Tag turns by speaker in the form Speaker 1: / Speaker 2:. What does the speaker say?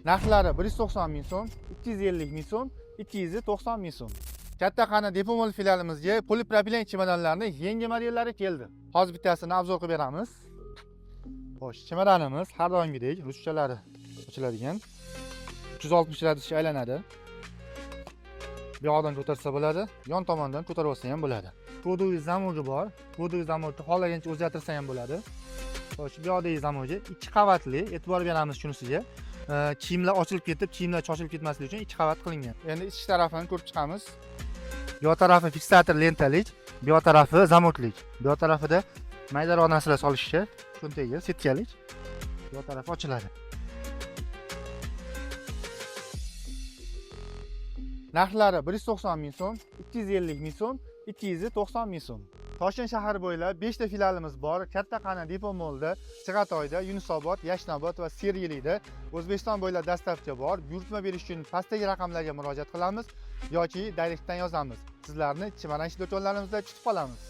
Speaker 1: Narxlari 190 ming so'm, 250 ming so'm, 290 ming so'm. Kattaqani Depo Mall filialimizga polipropilen chemodanlarning yangi modellari keldi. Hozir bittasini obzor qilib beramiz. Xo'sh, chemodanimiz har doimgidek ruschalari ochiladigan. 360 gradusga aylanadi. Bu yoqdan ko'tarsa bo'ladi, yon tomondan ko'tarib olsa ham bo'ladi. Kodoviy zamogi bor. Kodoviy zamogni xohlagancha o'zgartirsa ham bo'ladi. Xo'sh, bu yoqdagi zamogi 2 qavatli, e'tibor beramiz shunisiga. Kiyimlar ochilib ketib, kiyimlar choshilib ketmasligi uchun 2 qavat qilingan. Endi ichki tarafini ko'rib chiqamiz. Bu yoq tarafi fiksator lentalik, bu yoq tarafi zamoklik. Bu yoq tarafida maydaroq narsalar solishga, cho'ntagiga setkalik. Bu yoq tarafi ochiladi. Narxlari 190 ming so'm, 250 ming so'm, 290 ming so'm. Toshkent shahri bo'ylab 5 ta filialimiz bor. Kattaqani Depo Mallda, Chig'atoyda, Yunusobod, Yashnobod va Sergelida O'zbekiston bo'ylab dastavka bor. Buyurtma berish uchun pastdagi raqamlarga murojaat qilamiz yoki direktdan yozamiz. Sizlarni chemodan do'konlarimizda kutib qolamiz.